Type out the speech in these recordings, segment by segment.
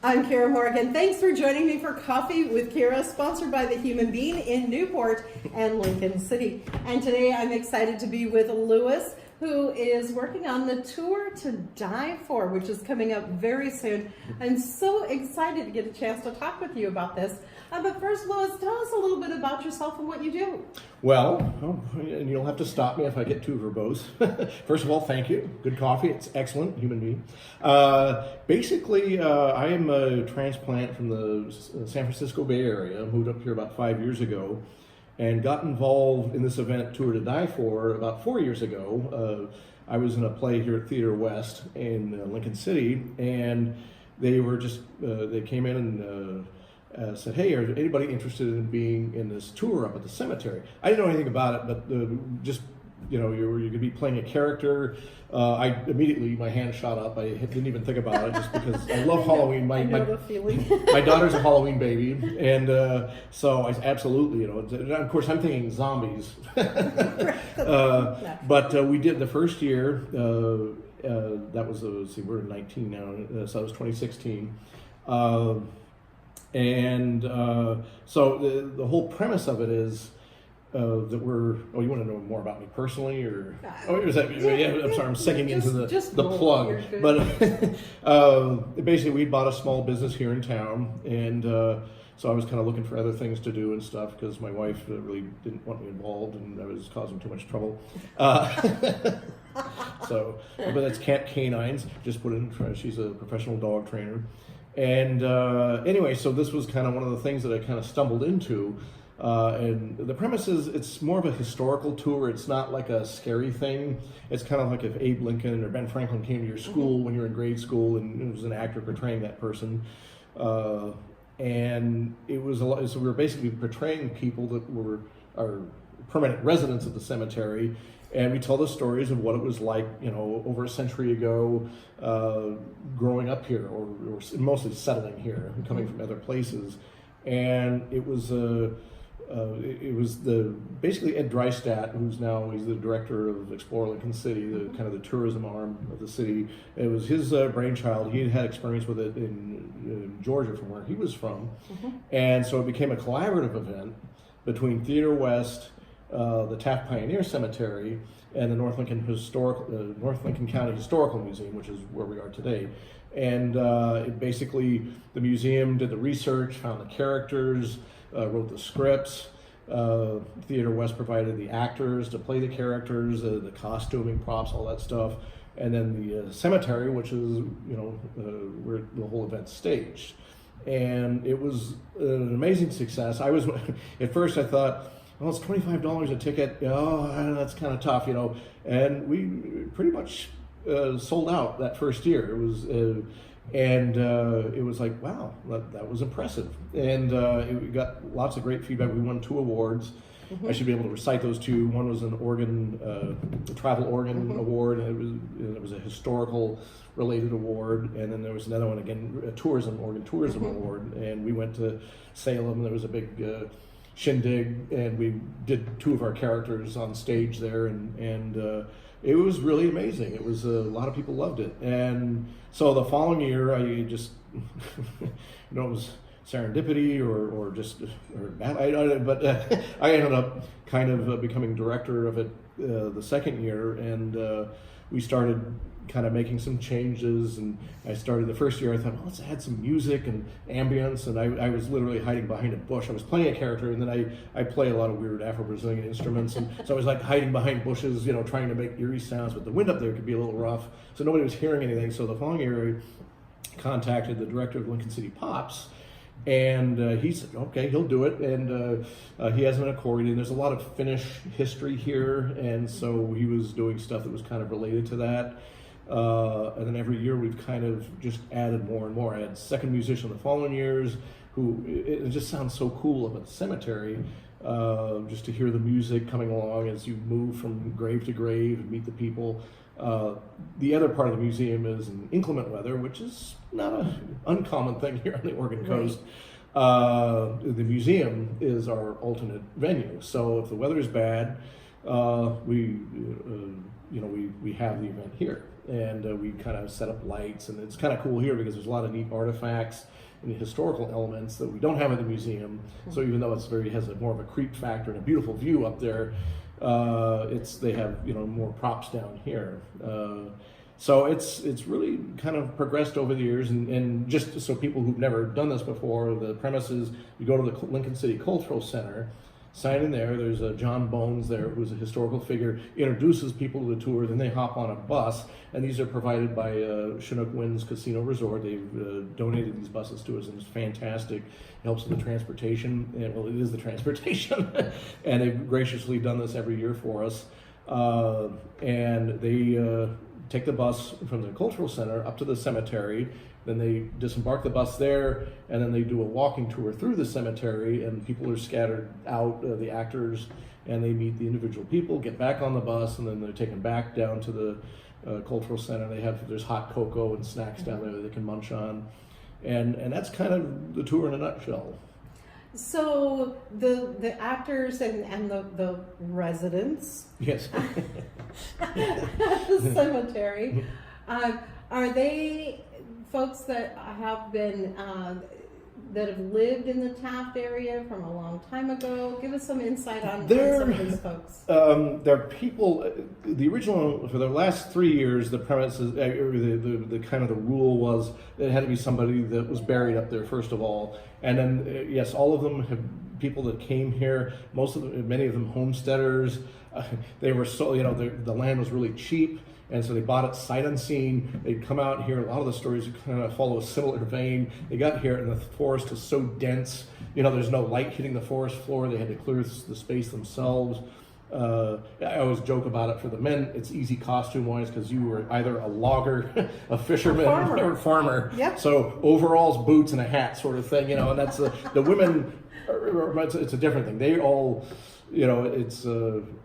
I'm Kiera Morgan. Thanks for joining me for Coffee with Kiera, sponsored by The Human Being in Newport and Lincoln City. And today I'm excited to be with Lewis, who is working on the Tour to Die For, which is coming up very soon. I'm so excited to get a chance to talk with you about this. But first, Lewis, tell us a little bit about yourself and what you do. Well, and you'll have to stop me if I get too verbose. First of all, thank you. Good coffee. It's excellent, Human Being. Basically, I am a transplant from the San Francisco Bay Area. I moved up here about 5 years ago and got involved in this event, Tour to Die For, about 4 years ago. I was in a play here at Theater West in Lincoln City, and they were they came in and said, hey, are anybody interested in being in this tour up at the cemetery? I didn't know anything about it, but you're going to be playing a character. My hand shot up. I didn't even think about it just because I love Halloween. I know the feeling. My daughter's a Halloween baby, and so I absolutely, of course I'm thinking zombies. But we did the first year. That was, we're in 19 now, so that was 2016. So the whole premise of it is that you want to know more about me personally, or I'm sorry, I'm sinking into the plug. But basically, we bought a small business here in town, and so I was kind of looking for other things to do and stuff because my wife really didn't want me involved, and I was causing too much trouble. But that's Canines. Just put in. She's a professional dog trainer. And anyway, so this was kind of one of the things that I kind of stumbled into. And the premise is it's more of a historical tour. It's not like a scary thing. It's kind of like if Abe Lincoln or Ben Franklin came to your school when you were in grade school and it was an actor portraying that person. And it was a lot. So we were basically portraying people that are permanent residents of the cemetery. And we tell the stories of what it was like, over a century ago, growing up here, or mostly settling here, and coming from other places. And it was basically Ed Drystad, he's the director of Explore Lincoln City, the kind of the tourism arm of the city. It was his brainchild. He had experience with it in Georgia, from where he was from, and so it became a collaborative event between Theater West, the Taft Pioneer Cemetery, and the North Lincoln County Historical Museum, which is where we are today. And basically, the museum did the research, found the characters, wrote the scripts. Theater West provided the actors to play the characters, the costuming, props, all that stuff. And then the cemetery, which is where the whole event's staged. And it was an amazing success. At first I thought, well, it's $25 a ticket. Oh, that's kind of tough, And we pretty much sold out that first year. It was, it was like, wow, that was impressive. And we got lots of great feedback. We won 2 awards. I should be able to recite those 2. One was an travel organ award, and it was a historical related award. And then there was another one, again, a tourism award. And we went to Salem, and there was a big shindig, and we did 2 of our characters on stage there, and it was really amazing. It was a lot of people loved it, and so the following year I just it was serendipity but I ended up kind of becoming director of it the second year, and we started kind of making some changes, and I started the first year. I thought, well, let's add some music and ambience, and I was literally hiding behind a bush. I was playing a character, and then I play a lot of weird Afro-Brazilian instruments, and so I was like hiding behind bushes, trying to make eerie sounds, but the wind up there could be a little rough, so nobody was hearing anything. So the following year I contacted the director of Lincoln City Pops, and he said, okay, he'll do it. And he has an accordion. There's a lot of Finnish history here, and so he was doing stuff that was kind of related to that. And then every year we've kind of just added more and more. I had second musician the following years, it just sounds so cool up at the cemetery, just to hear the music coming along as you move from grave to grave and meet the people. The other part of the museum is in inclement weather, which is not an uncommon thing here on the Oregon coast. The museum is our alternate venue. So if the weather is bad, we have the event here. and we kind of set up lights, and it's kind of cool here because there's a lot of neat artifacts and historical elements that we don't have in the museum. So even though has more of a creep factor and a beautiful view up there, they have more props down here. So it's really kind of progressed over the years, and just so people who've never done this before, the premises, you go to the Lincoln City Cultural Center, sign in there, there's a John Bones there, who's a historical figure, introduces people to the tour, then they hop on a bus, and these are provided by Chinook Winds Casino Resort. They've donated these buses to us, and it's fantastic. It helps with the transportation, and, well, it is the transportation, and they've graciously done this every year for us, and they take the bus from the cultural center up to the cemetery, then they disembark the bus there, and then they do a walking tour through the cemetery, and people are scattered out, the actors, and they meet the individual people, get back on the bus, and then they're taken back down to the cultural center. There's hot cocoa and snacks down there that they can munch on, and that's kind of the tour in a nutshell. So the actors and the residents, yes, at the cemetery, are they folks that have been that have lived in the Taft area from a long time ago? Give us some insight on some of these folks. They're people. The original, for the last 3 years, the premises, the kind of the rule was that it had to be somebody that was buried up there first of all, and then yes, all of them have people that came here. Many of them homesteaders. They were the land was really cheap. And so they bought it sight unseen. They'd come out here. A lot of the stories kind of follow a similar vein. They got here, and the forest is so dense. There's no light hitting the forest floor. They had to clear the space themselves. I always joke about it for the men. It's easy costume-wise because you were either a logger, a fisherman, or a farmer. Yep. So overalls, boots, and a hat sort of thing. And that's the women. It's a different thing. They all.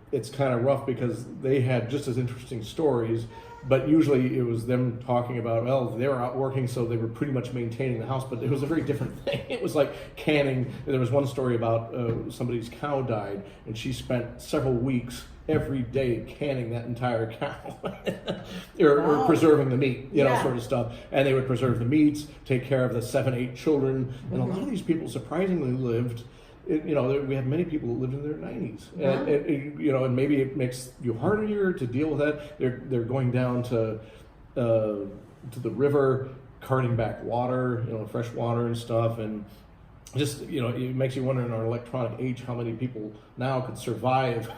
It's kind of rough because they had just as interesting stories, but usually it was them talking about, well, they were out working, so they were pretty much maintaining the house, but it was a very different thing. It was like canning. There was one story about somebody's cow died, and she spent several weeks every day canning that entire cow or preserving the meat, sort of stuff. And they would preserve the meats, take care of the 7-8 children, and a lot of these people surprisingly lived. We have many people that lived in their 90s, and maybe it makes you harder to deal with that. They're going down to the river, carting back water, fresh water and stuff, and just it makes you wonder in our electronic age how many people now could survive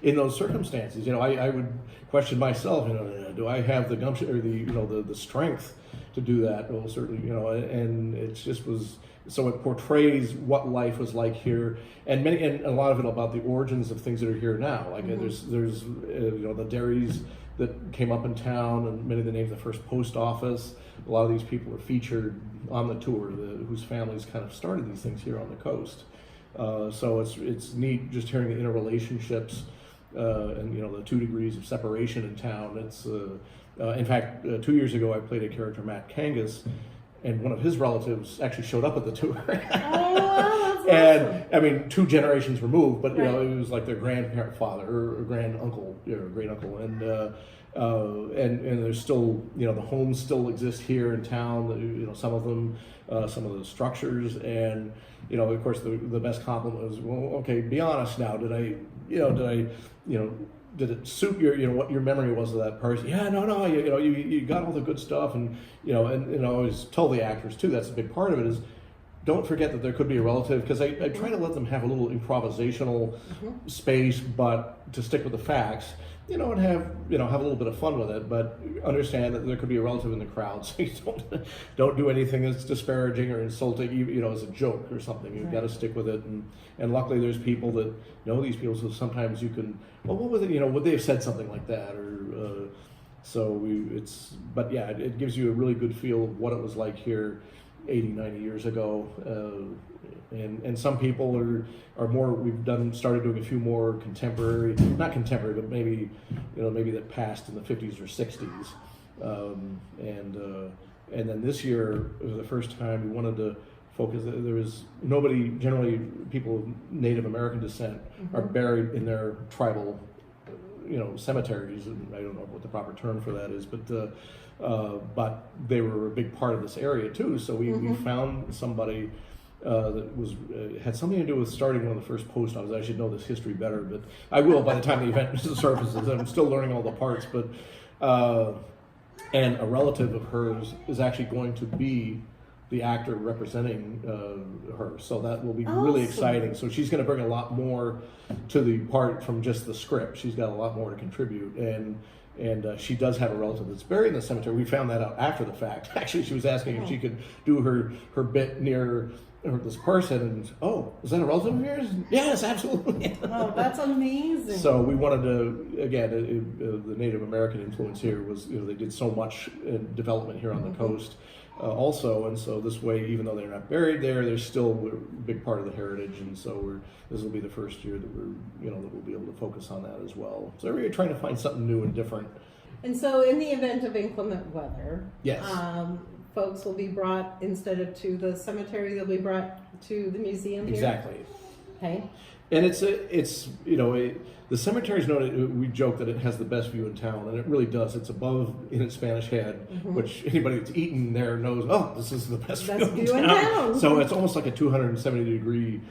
in those circumstances. I would question myself. Do I have the gumption or the strength to do that? Well, certainly, and it just was. So it portrays what life was like here, and a lot of it about the origins of things that are here now. Like there's the dairies that came up in town, and many of the names of the first post office. A lot of these people are featured on the tour, whose families kind of started these things here on the coast. So it's neat just hearing the interrelationships and the 2 degrees of separation in town. It's in fact 2 years ago I played a character, Matt Kangas. And one of his relatives actually showed up at the tour. Oh, that's and awesome. I mean, 2 generations removed, but Right. It was like their grandfather or granduncle, great uncle, and there's still the homes still exist here in town. Some of them, some of the structures, and of course the best compliment was, well, okay, be honest now. Did I did it suit what your memory was of that person? Yeah, no, you got all the good stuff, and I always tell the actors too. That's a big part of it. Is don't forget that there could be a relative, because I try to let them have a little improvisational space, but to stick with the facts, and have a little bit of fun with it, but understand that there could be a relative in the crowd, so you don't do anything that's disparaging or insulting, as a joke or something. You've got to stick with it, and luckily there's people that know these people, so sometimes you can, well, what was it, would they have said something like that, or but yeah, it gives you a really good feel of what it was like here 80, 90 years ago. And some people are more, started doing a few more contemporary, not contemporary, but maybe that passed in the 50s or 60s. And then this year, was the first time we wanted to focus. There was nobody, generally people of Native American descent are buried in their tribal cemeteries, and I don't know what the proper term for that is, but they were a big part of this area too. So we found somebody that was had something to do with starting one of the first post offices. I should know this history better, but I will by the time the event surfaces. I'm still learning all the parts, but and a relative of hers is actually going to be the actor representing her, so that will be really exciting. So she's going to bring a lot more to the part from just the script. She's got a lot more to contribute, and she does have a relative that's buried in the cemetery. We found that out after the fact. Actually, she was asking if she could do her bit near this person, and is that a relative of yours? Yes, absolutely. Oh, that's amazing. So we wanted to, again, the Native American influence here was, they did so much development here on the coast also, and so this way, even though they're not buried there, they're still a big part of the heritage, and so this will be the first year that that we'll be able to focus on that as well. So we're trying to find something new and different. And so in the event of inclement weather, yes. Folks will be brought, instead of to the cemetery, they'll be brought to the museum here? Exactly. Okay. And the cemetery is known, we joke that it has the best view in town, and it really does. It's above in its Spanish Head, which anybody that's eaten there knows, this is the best view in town. So it's almost like a 270-degree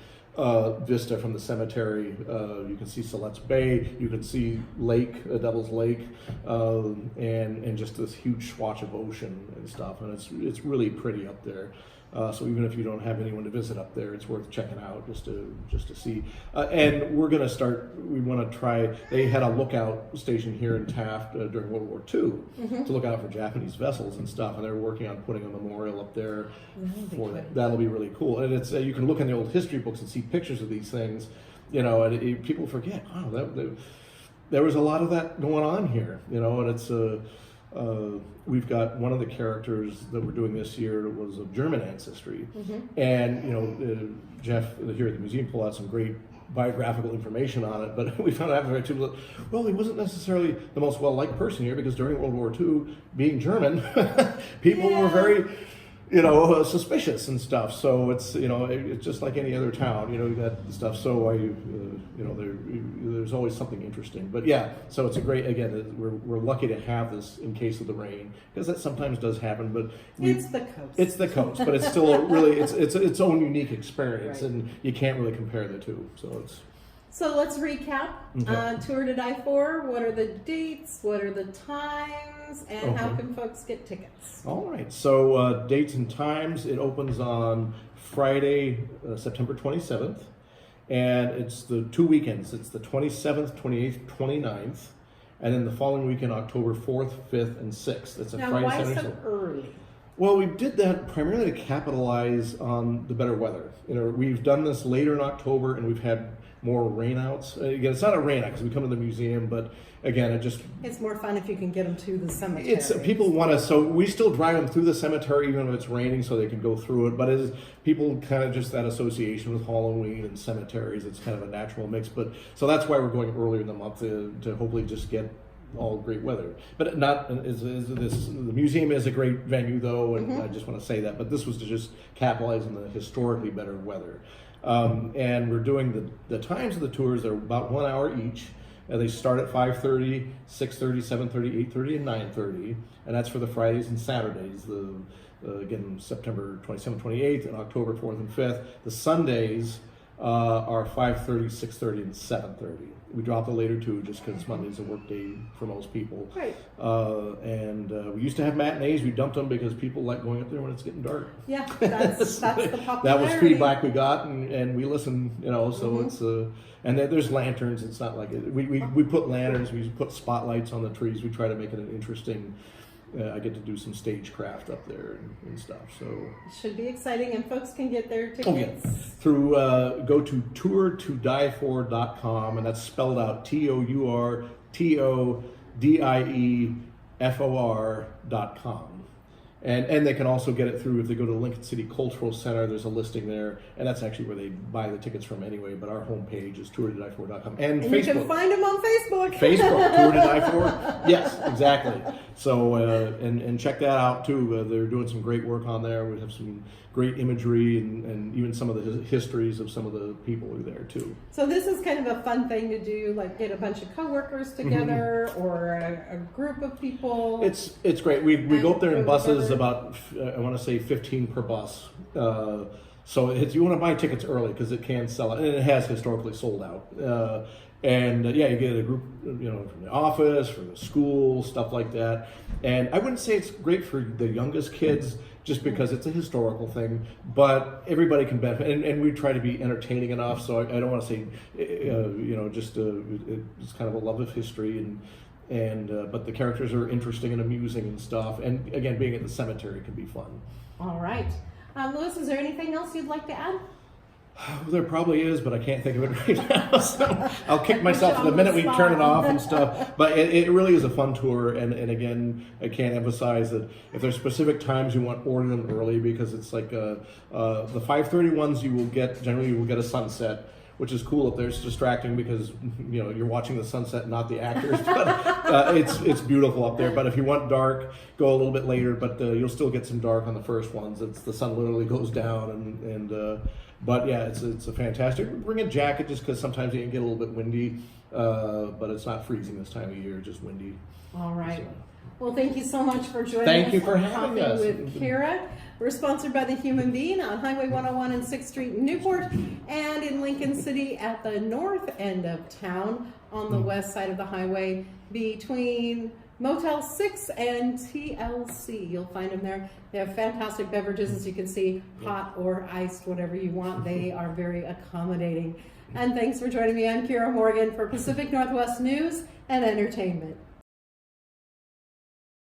vista from the cemetery. You can see Silet's Bay, you can see Devil's Lake, and just this huge swatch of ocean and stuff, and it's really pretty up there. So even if you don't have anyone to visit up there, it's worth checking out just to see. And we're going to start. We want to try. They had a lookout station here in Taft during World War II to look out for Japanese vessels and stuff. And they're working on putting a memorial up there for that. That'll be really cool. And it's you can look in the old history books and see pictures of these things. And people forget. There was a lot of that going on here. And it's we've got one of the characters that we're doing this year was of German ancestry, and Jeff here at the museum pulled out some great biographical information on it. But we found out after too, well, he wasn't necessarily the most well-liked person here, because during World War II, being German, people were very suspicious and stuff. So it's it's just like any other town. You got stuff. So there's always something interesting. But yeah, so it's a great. Again, we're lucky to have this in case of the rain, because that sometimes does happen. But it's the coast. It's the coast, but it's still it's its own unique experience, right. And you can't really compare the two. So let's recap. Okay. Tour to Die For. What are the dates? What are the times? And how can folks get tickets? All right. So dates and times. It opens on Friday, September 27th. And it's the 2 weekends. It's the 27th, 28th, 29th. And then the following weekend, October 4th, 5th, and 6th. It's a Friday, why Saturday, so early? Well, we did that primarily to capitalize on the better weather. We've done this later in October, and we've had more rainouts. Again, it's not a rainout because we come to the museum, but again, it's more fun if you can get them to the cemetery. People want to, so we still drive them through the cemetery even if it's raining, so they can go through it. But as people kind of just that association with Halloween and cemeteries, it's kind of a natural mix. But so that's why we're going earlier in the month to hopefully just get all great weather. But the museum is a great venue though, and I just want to say that. But this was to just capitalize on the historically better weather. And we're doing the times of the tours. They're about 1 hour each. They start at 5:30, 6:30, 7:30, 8:30, and 9:30. And that's for the Fridays and Saturdays. Again, September 27th, 28th, and October 4th and 5th. The Sundays are 5:30, 6:30, and 7:30. We dropped the later two just because Monday's a work day for most people. Right. And we used to have matinees. We dumped them because people like going up there when it's getting dark. Yeah, that's the popularity. That was feedback we got, and we listened. So it's and there's lanterns. It's not like we put lanterns. We put spotlights on the trees. We try to make it an interesting. I get to do some stagecraft up there and stuff. So it should be exciting, and folks can get their tickets. Oh, yeah. Through go to tourtodiefor.com, and that's spelled out TOURTODIEFOR.com. And they can also get it through if they go to the Lincoln City Cultural Center. There's a listing there, and that's actually where they buy the tickets from anyway. But our homepage is tourtodiefor.com and Facebook. You can find them on Facebook. Facebook, Tour to Die For. Yes, exactly. So and check that out too. They're doing some great work on there. We have some great imagery and even some of the histories of some of the people who are there too. So this is kind of a fun thing to do, like get a bunch of coworkers together or a group of people. It's great. We go up there in buses, together. about I want to say 15 per bus. So you want to buy tickets early because it can sell out, and it has historically sold out. Yeah, you get a group, from the office, from the school, stuff like that. And I wouldn't say it's great for the youngest kids just because it's a historical thing, but everybody can benefit. And we try to be entertaining enough, so I don't want to say, it's kind of a love of history but the characters are interesting and amusing and stuff. And again, being at the cemetery can be fun. All right. Lewis, is there anything else you'd like to add? There probably is, but I can't think of it right now. So I'll kick myself the minute we turn it off and stuff. But it really is a fun tour. And again, I can't emphasize that if there's specific times you want, order them early, because it's like the 5:30 ones you will get a sunset, which is cool up there. It's distracting because you're watching the sunset, not the actors. But it's beautiful up there. But if you want dark, go a little bit later. But you'll still get some dark on the first ones. The sun literally goes down but yeah, it's a fantastic. Bring a jacket just because sometimes it can get a little bit windy, but it's not freezing this time of year, just windy. All right. Well, thank you so much for joining us. Thank you for having Coffee us. with Kiera. We're sponsored by The Human Being on Highway 101 and 6th Street in Newport, and in Lincoln City at the north end of town on the west side of the highway between Motel 6 and TLC. You'll find them there. They have fantastic beverages, as you can see, hot or iced, whatever you want. They are very accommodating. And thanks for joining me. I'm Kiera Morgan for Pacific Northwest News and Entertainment.